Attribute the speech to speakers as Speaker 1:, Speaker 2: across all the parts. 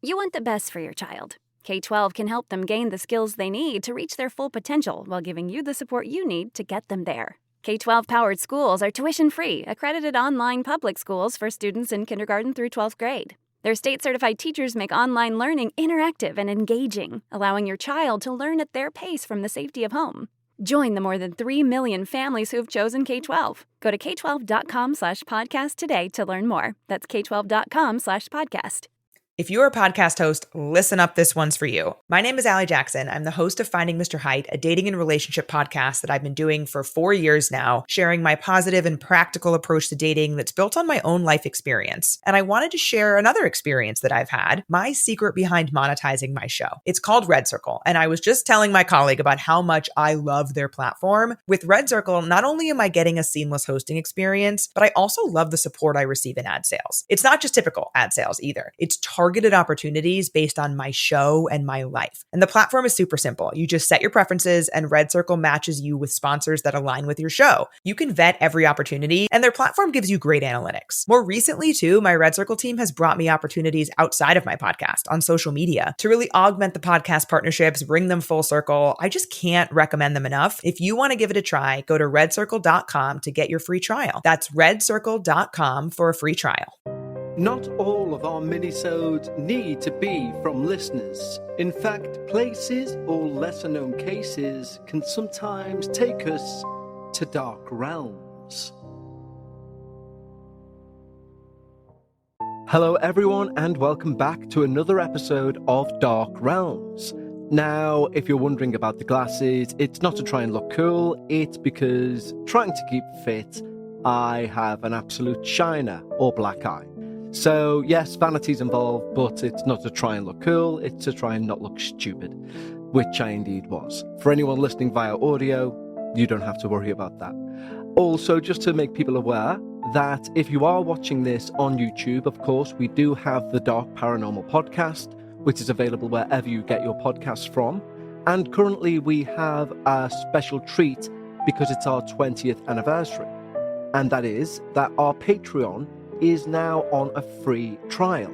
Speaker 1: You want the best for your child. K-12 can help them gain the skills they need to reach their full potential while giving you the support you need to get them there. K-12-powered schools are tuition-free, accredited online public schools for students in kindergarten through 12th grade. Their state-certified teachers make online learning interactive and engaging, allowing your child to learn at their pace from the safety of home. Join the more than 3 million families who've chosen K-12. Go to k12.com/podcast today to learn more. That's k12.com/podcast.
Speaker 2: If you're a podcast host, listen up, this one's for you. My name is Allie Jackson. I'm the host of Finding Mr. Height, a dating and relationship podcast that I've been doing for 4 years now, sharing my positive and practical approach to dating that's built on my own life experience. And I wanted to share another experience that I've had, my secret behind monetizing my show. It's called Red Circle, and I was just telling my colleague about how much I love their platform. With Red Circle, not only am I getting a seamless hosting experience, but I also love the support I receive in ad sales. It's not just typical ad sales either. It's targeted opportunities based on my show and my life. And the platform is super simple. You just set your preferences and Red Circle matches you with sponsors that align with your show. You can vet every opportunity and their platform gives you great analytics. More recently too, my Red Circle team has brought me opportunities outside of my podcast on social media to really augment the podcast partnerships, bring them full circle. I just can't recommend them enough. If you want to give it a try, go to redcircle.com to get your free trial. That's redcircle.com for a free trial.
Speaker 3: Not all of our minisodes need to be from listeners. In fact, places or lesser-known cases can sometimes take us to dark realms. Hello everyone and welcome back to another episode of Dark Realms. Now, if you're wondering about the glasses, it's not to try and look cool, it's because trying to keep fit, I have an absolute shiner or black eye. So yes, vanity's involved, but it's not to try and look cool, it's to try and not look stupid, which I indeed was. For anyone listening via audio, you don't have to worry about that. Also, just to make people aware that if you are watching this on YouTube, of course, we do have the Dark Paranormal podcast, which is available wherever you get your podcasts from. And currently we have a special treat because it's our 20th anniversary. And that is that our Patreon is now on a free trial.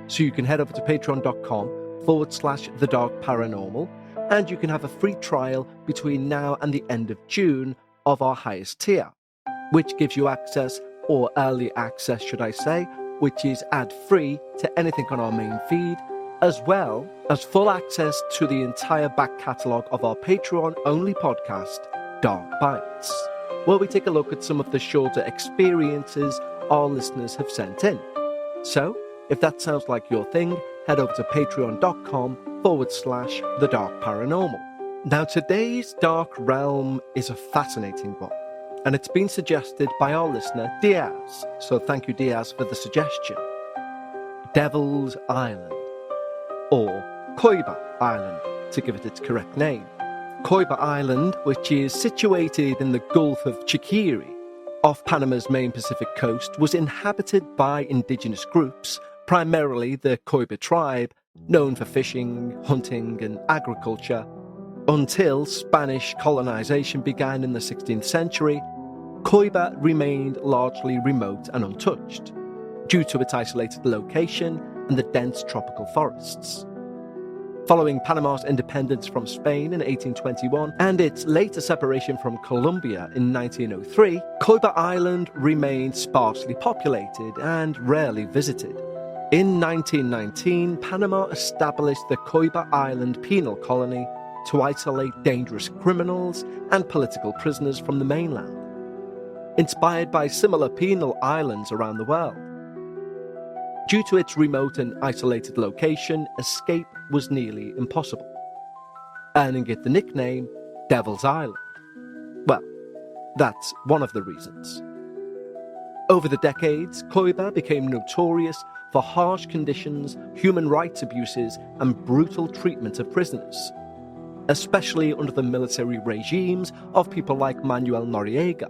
Speaker 3: So you can head over to patreon.com/thedarkparanormal and you can have a free trial between now and the end of June of our highest tier, which gives you access, or early access should I say, which is ad-free to anything on our main feed, as well as full access to the entire back catalogue of our Patreon-only podcast, Dark Bites, where we take a look at some of the shorter experiences our listeners have sent in. So, if that sounds like your thing, head over to patreon.com/thedarkparanormal. Now, today's Dark Realm is a fascinating one, and it's been suggested by our listener, Diaz. So thank you, Diaz, for the suggestion. Devil's Island, or Cobia Island, to give it its correct name. Cobia Island, which is situated in the Gulf of Chiquiri, off Panama's main Pacific coast, was inhabited by indigenous groups, primarily the Cobia tribe, known for fishing, hunting and agriculture, until Spanish colonization began in the 16th century. Cobia remained largely remote and untouched, due to its isolated location and the dense tropical forests. Following Panama's independence from Spain in 1821 and its later separation from Colombia in 1903, Cobia Island remained sparsely populated and rarely visited. In 1919, Panama established the Cobia Island Penal Colony to isolate dangerous criminals and political prisoners from the mainland, inspired by similar penal islands around the world. Due to its remote and isolated location, escape was nearly impossible, earning it the nickname Devil's Island. Well, that's one of the reasons. Over the decades, Cobia became notorious for harsh conditions, human rights abuses, and brutal treatment of prisoners, especially under the military regimes of people like Manuel Noriega.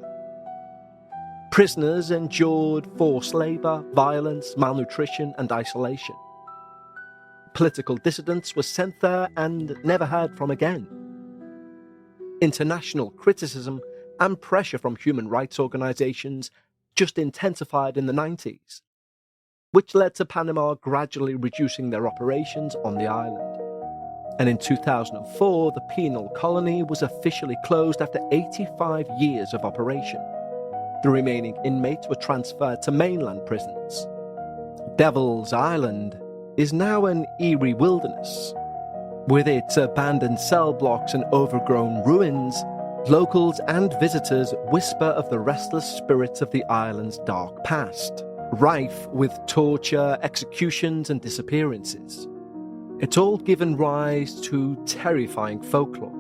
Speaker 3: Prisoners endured forced labor, violence, malnutrition, and isolation. Political dissidents were sent there and never heard from again. International criticism and pressure from human rights organizations just intensified in the 90s. which led to Panama gradually reducing their operations on the island. And in 2004, the penal colony was officially closed after 85 years of operation. The remaining inmates were transferred to mainland prisons. Devil's Island is now an eerie wilderness. With its abandoned cell blocks and overgrown ruins, locals and visitors whisper of the restless spirits of the island's dark past, rife with torture, executions, and disappearances. It's all given rise to terrifying folklore.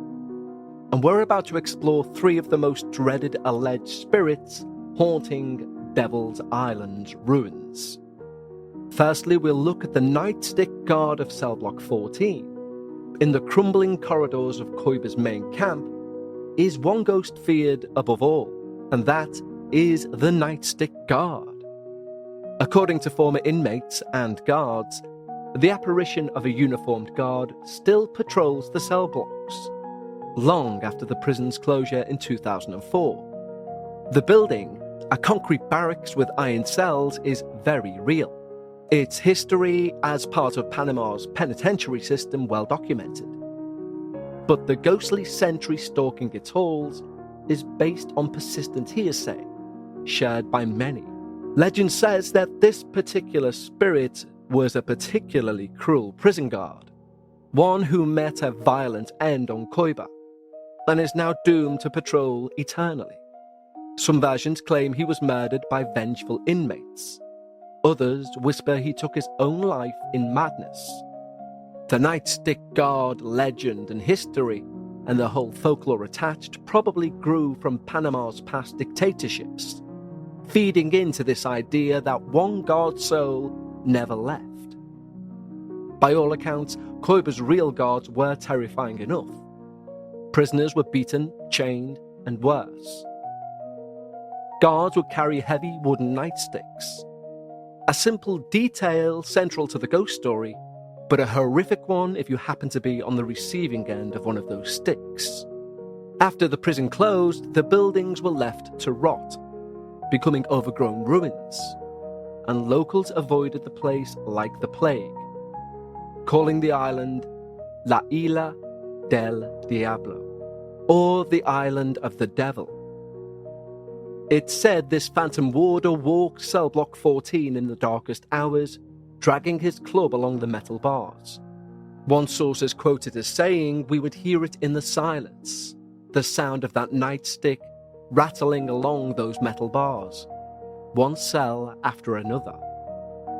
Speaker 3: And we're about to explore 3 of the most dreaded alleged spirits haunting Devil's Island's ruins. Firstly, we'll look at the nightstick guard of cell block 14. In the crumbling corridors of Cobia's main camp is one ghost feared above all, and that is the nightstick guard. According to former inmates and guards, the apparition of a uniformed guard still patrols the cell blocks, long after the prison's closure in 2004. The building, a concrete barracks with iron cells, is very real. Its history as part of Panama's penitentiary system well documented. But the ghostly sentry stalking its halls is based on persistent hearsay, shared by many. Legend says that this particular spirit was a particularly cruel prison guard, one who met a violent end on Cobia, and is now doomed to patrol eternally. Some versions claim he was murdered by vengeful inmates. Others whisper he took his own life in madness. The nightstick guard legend and history, and the whole folklore attached, probably grew from Panama's past dictatorships, feeding into this idea that one guard's soul never left. By all accounts, Cobia's real guards were terrifying enough. Prisoners were beaten, chained, and worse. Guards would carry heavy wooden nightsticks. A simple detail central to the ghost story, but a horrific one if you happen to be on the receiving end of one of those sticks. After the prison closed, the buildings were left to rot, becoming overgrown ruins, and locals avoided the place like the plague, calling the island La Isla del Diablo, or the Island of the Devil. It's said this phantom warder walked cell block 14 in the darkest hours, dragging his club along the metal bars. One source is quoted as saying we would hear it in the silence, the sound of that nightstick rattling along those metal bars, one cell after another.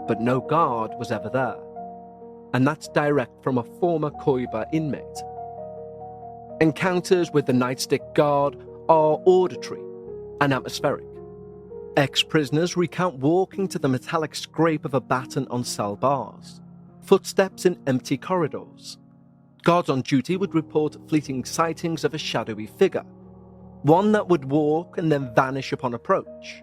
Speaker 3: But no guard was ever there, and that's direct from a former Cobia inmate. Encounters with the nightstick guard are auditory and atmospheric. Ex-prisoners recount walking to the metallic scrape of a baton on cell bars, footsteps in empty corridors. Guards on duty would report fleeting sightings of a shadowy figure, one that would walk and then vanish upon approach.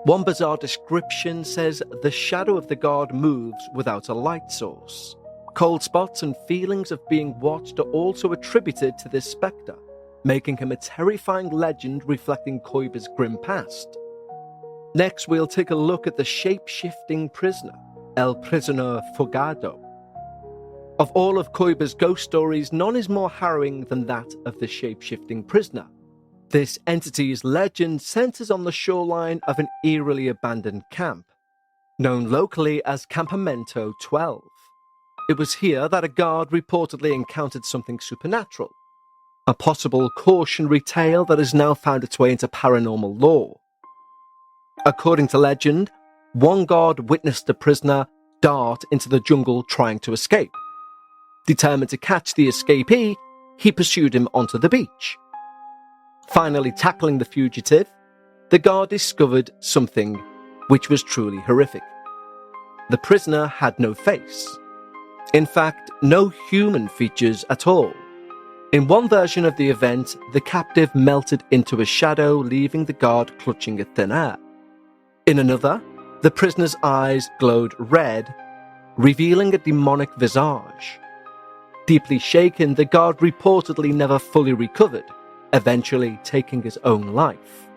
Speaker 3: One bizarre description says the shadow of the guard moves without a light source. Cold spots and feelings of being watched are also attributed to this spectre, making him a terrifying legend reflecting Cobia's grim past. Next, we'll take a look at the shape-shifting prisoner, El Prisoner Fugado. Of all of Cobia's ghost stories, none is more harrowing than that of the shape-shifting prisoner. This entity's legend centers on the shoreline of an eerily abandoned camp, known locally as Campamento 12. It was here that a guard reportedly encountered something supernatural, a possible cautionary tale that has now found its way into paranormal lore. According to legend, one guard witnessed the prisoner dart into the jungle trying to escape. Determined to catch the escapee, he pursued him onto the beach. Finally tackling the fugitive, the guard discovered something which was truly horrific. The prisoner had no face. In fact, no human features at all. In one version of the event, the captive melted into a shadow, leaving the guard clutching at thin air. In another, the prisoner's eyes glowed red, revealing a demonic visage. Deeply shaken, the guard reportedly never fully recovered, eventually taking his own life.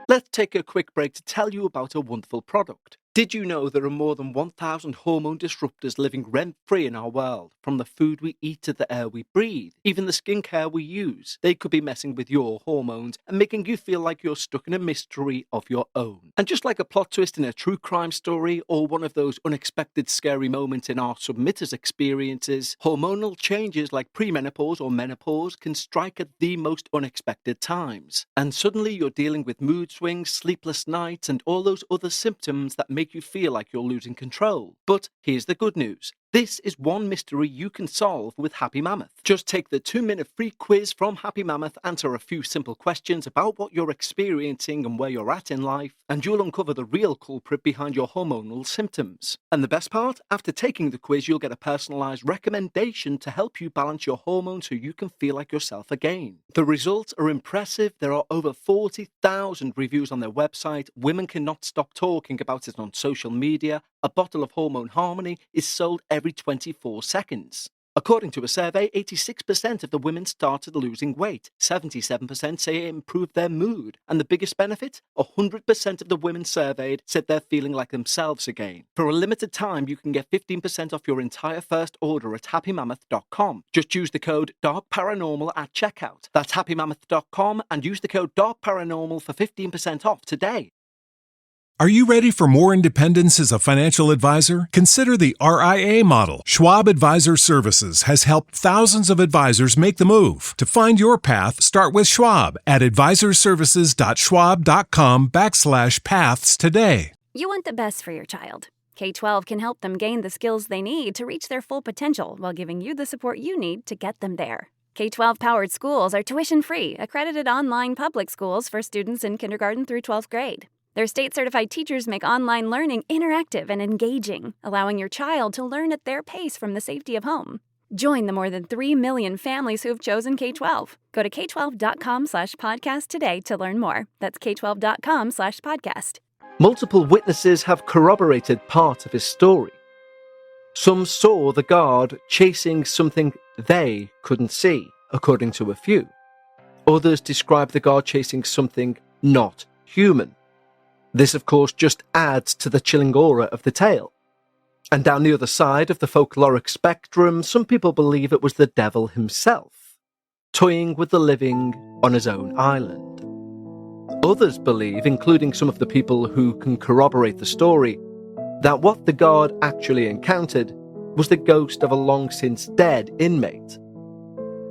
Speaker 3: Let's take a quick break to tell you about a wonderful product. Did you know there are more than 1,000 hormone disruptors living rent-free in our world? From the food we eat to the air we breathe, even the skincare we use, they could be messing with your hormones and making you feel like you're stuck in a mystery of your own. And just like a plot twist in a true crime story or one of those unexpected scary moments in our submitters' experiences, hormonal changes like premenopause or menopause can strike at the most unexpected times. And suddenly you're dealing with mood swings, sleepless nights, and all those other symptoms that make you feel like you're losing control. But here's the good news. This is one mystery you can solve with Happy Mammoth. Just take the 2-minute free quiz from Happy Mammoth, answer a few simple questions about what you're experiencing and where you're at in life, and you'll uncover the real culprit behind your hormonal symptoms. And the best part? After taking the quiz, you'll get a personalized recommendation to help you balance your hormones so you can feel like yourself again. The results are impressive. There are over 40,000 reviews on their website. Women cannot stop talking about it on social media. A bottle of Hormone Harmony is sold every 24 seconds. According to a survey, 86% of the women started losing weight, 77% say it improved their mood, and the biggest benefit? 100% of the women surveyed said they're feeling like themselves again. For a limited time, you can get 15% off your entire first order at happymammoth.com. Just use the code DARKParanormal at checkout. That's happymammoth.com and use the code DARKParanormal for 15% off today.
Speaker 4: Are you ready for more independence as a financial advisor? Consider the RIA model. Schwab Advisor Services has helped thousands of advisors make the move. To find your path, start with Schwab at advisorservices.schwab.com/paths today.
Speaker 1: You want the best for your child. K-12 can help them gain the skills they need to reach their full potential while giving you the support you need to get them there. K-12-powered schools are tuition-free, accredited online public schools for students in kindergarten through 12th grade. Their state-certified teachers make online learning interactive and engaging, allowing your child to learn at their pace from the safety of home. Join the more than 3 million families who have chosen K-12. Go to k12.com/podcast today to learn more. That's k12.com/podcast.
Speaker 3: Multiple witnesses have corroborated part of his story. Some saw the guard chasing something they couldn't see, according to a few. Others described the guard chasing something not human. This, of course, just adds to the chilling aura of the tale. And down the other side of the folkloric spectrum, some people believe it was the devil himself, toying with the living on his own island. Others believe, including some of the people who can corroborate the story, that what the guard actually encountered was the ghost of a long-since dead inmate,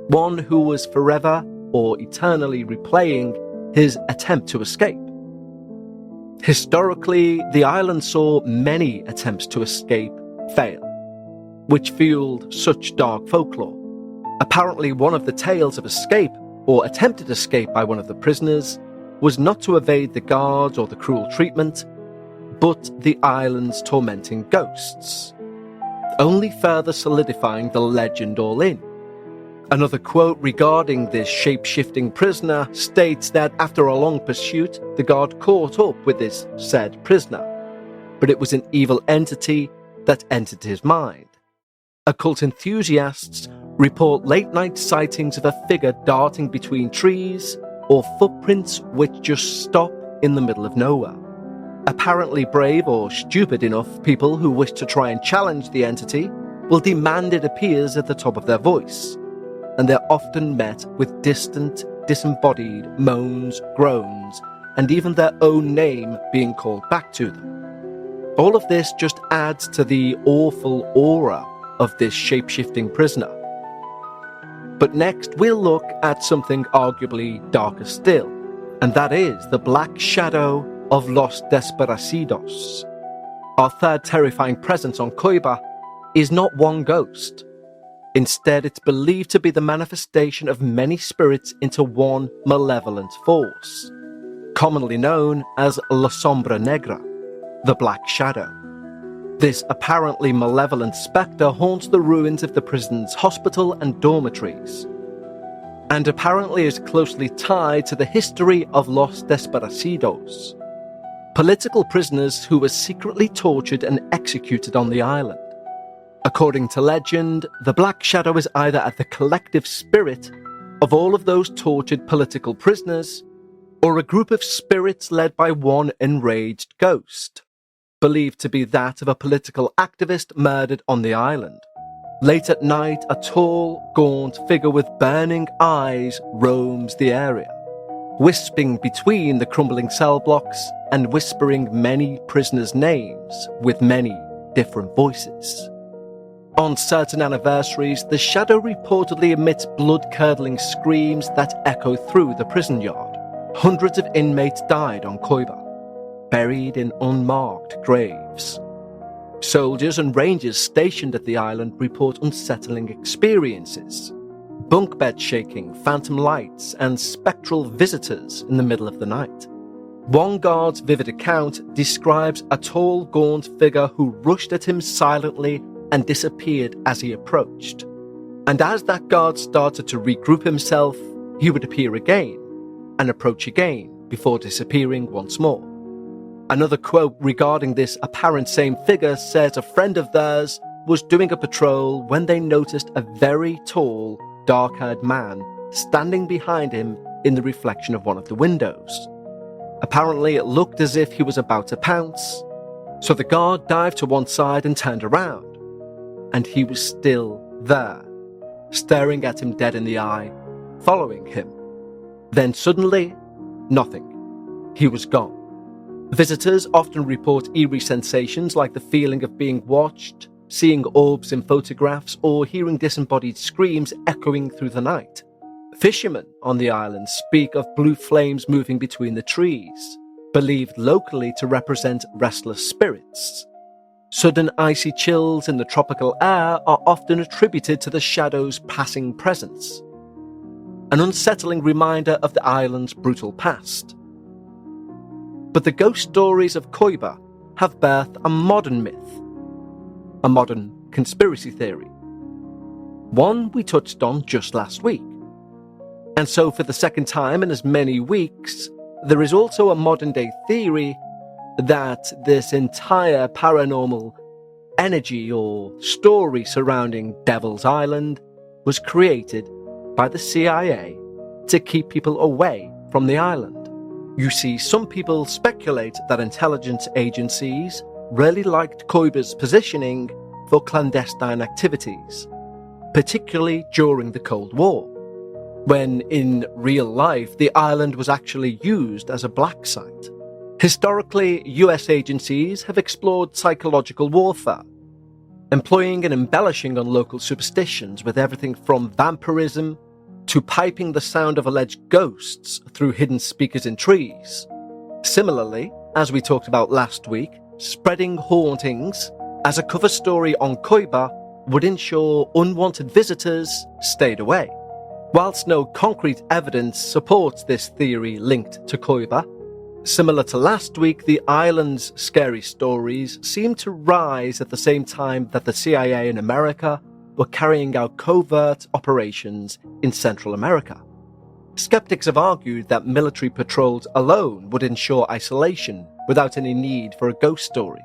Speaker 3: one who was forever or eternally replaying his attempt to escape. Historically, the island saw many attempts to escape fail, which fueled such dark folklore. Apparently, one of the tales of escape, or attempted escape by one of the prisoners, was not to evade the guards or the cruel treatment, but the island's tormenting ghosts, only further solidifying the legend all in. Another quote regarding this shape-shifting prisoner states that after a long pursuit, the guard caught up with this said prisoner, but it was an evil entity that entered his mind. Occult enthusiasts report late-night sightings of a figure darting between trees or footprints which just stop in the middle of nowhere. Apparently brave or stupid enough people who wish to try and challenge the entity will demand it appears at the top of their voice, and they're often met with distant, disembodied moans, groans, and even their own name being called back to them. All of this just adds to the awful aura of this shape-shifting prisoner. But next, we'll look at something arguably darker still, and that is the black shadow of Los Desparecidos. Our third terrifying presence on Cobia is not one ghost. Instead, it's believed to be the manifestation of many spirits into one malevolent force, commonly known as La Sombra Negra, the Black Shadow. This apparently malevolent spectre haunts the ruins of the prison's hospital and dormitories, and apparently is closely tied to the history of Los Desparecidos, political prisoners who were secretly tortured and executed on the island. According to legend, the Black Shadow is either at the collective spirit of all of those tortured political prisoners, or a group of spirits led by one enraged ghost. believed to be that of a political activist murdered on the island. Late at night, a tall, gaunt figure with burning eyes roams the area, wisping between the crumbling cell blocks and whispering many prisoners' names with many different voices. On certain anniversaries, the shadow reportedly emits blood-curdling screams that echo through the prison yard. Hundreds of inmates died on Cobia, buried in unmarked graves. Soldiers and rangers stationed at the island report unsettling experiences. Bunk bed shaking, phantom lights, and spectral visitors in the middle of the night. One guard's vivid account describes a tall, gaunt figure who rushed at him silently and disappeared as he approached. And as that guard started to regroup himself, he would appear again and approach again before disappearing once more. Another quote regarding this apparent same figure says a friend of theirs was doing a patrol when they noticed a very tall, dark-haired man standing behind him in the reflection of one of the windows. Apparently it looked as if he was about to pounce, so the guard dived to one side and turned around. And he was still there, staring at him dead in the eye, following him. Then suddenly, nothing. He was gone. Visitors often report eerie sensations like the feeling of being watched, seeing orbs in photographs, or hearing disembodied screams echoing through the night. Fishermen on the island speak of blue flames moving between the trees, believed locally to represent restless spirits. Sudden icy chills in the tropical air are often attributed to the shadow's passing presence, an unsettling reminder of the island's brutal past. But the ghost stories of Cobia have birthed a modern myth, a modern conspiracy theory, one we touched on just last week. And so for the second time in as many weeks, there is also a modern-day theory that this entire paranormal energy or story surrounding Devil's Island was created by the CIA to keep people away from the island. You see, some people speculate that intelligence agencies really liked Cobia's positioning for clandestine activities, particularly during the Cold War, when in real life the island was actually used as a black site. Historically, US agencies have explored psychological warfare, employing and embellishing on local superstitions with everything from vampirism to piping the sound of alleged ghosts through hidden speakers in trees. Similarly, as we talked about last week, spreading hauntings as a cover story on Cobia would ensure unwanted visitors stayed away. Whilst no concrete evidence supports this theory linked to Cobia, similar to last week, the island's scary stories seem to rise at the same time that the CIA in America were carrying out covert operations in Central America. Skeptics have argued that military patrols alone would ensure isolation without any need for a ghost story.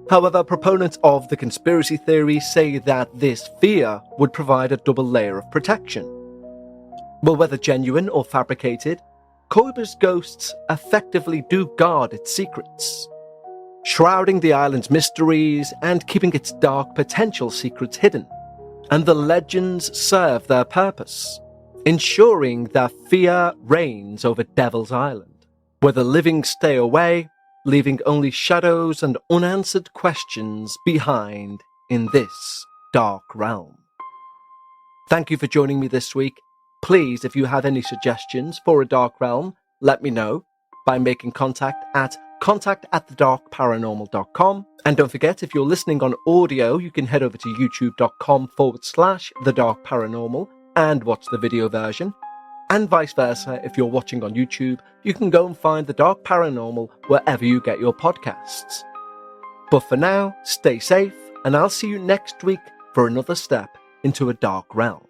Speaker 3: However, proponents of the conspiracy theory say that this fear would provide a double layer of protection. Well, whether genuine or fabricated, Cobia's ghosts effectively do guard its secrets, shrouding the island's mysteries and keeping its dark potential secrets hidden. And the legends serve their purpose, ensuring that fear reigns over Devil's Island, where the living stay away, leaving only shadows and unanswered questions behind in this dark realm. Thank you for joining me this week. Please, if you have any suggestions for a dark realm, let me know by making contact at contact@thedarkparanormal.com. And don't forget, if you're listening on audio, you can head over to youtube.com/thedarkparanormal and watch the video version. And vice versa, if you're watching on YouTube, you can go and find The Dark Paranormal wherever you get your podcasts. But for now, stay safe, and I'll see you next week for another step into a dark realm.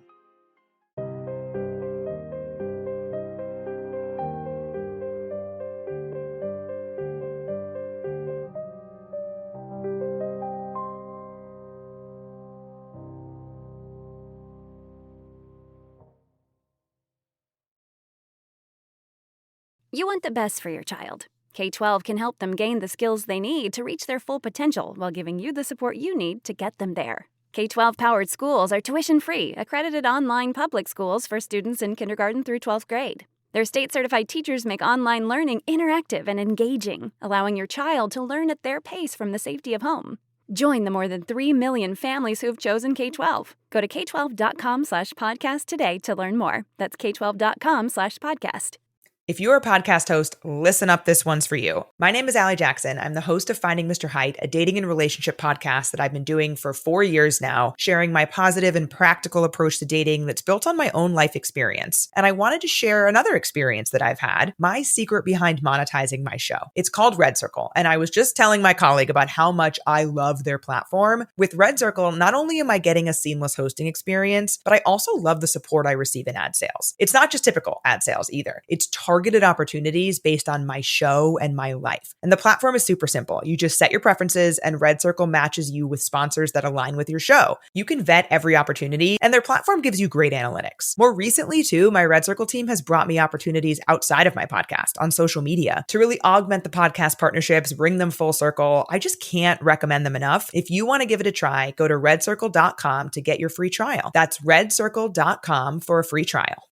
Speaker 1: You want the best for your child. K-12 can help them gain the skills they need to reach their full potential while giving you the support you need to get them there. K-12 powered schools are tuition-free, accredited online public schools for students in kindergarten through 12th grade. Their state-certified teachers make online learning interactive and engaging, allowing your child to learn at their pace from the safety of home. Join the more than 3 million families who have chosen K-12. Go to k12.com/podcast today to learn more. That's k12.com/podcast.
Speaker 2: If you're a podcast host, listen up, this one's for you. My name is Allie Jackson. I'm the host of Finding Mr. Height, a dating and relationship podcast that I've been doing for 4 years now, sharing my positive and practical approach to dating that's built on my own life experience. And I wanted to share another experience that I've had, my secret behind monetizing my show. It's called Red Circle, and I was just telling my colleague about how much I love their platform. With Red Circle, not only am I getting a seamless hosting experience, but I also love the support I receive in ad sales. It's not just typical ad sales either. It's targeted opportunities based on my show and my life. And the platform is super simple. You just set your preferences and Red Circle matches you with sponsors that align with your show. You can vet every opportunity and their platform gives you great analytics. More recently too, my Red Circle team has brought me opportunities outside of my podcast on social media to really augment the podcast partnerships, bring them full circle. I just can't recommend them enough. If you want to give it a try, go to redcircle.com to get your free trial. That's redcircle.com for a free trial.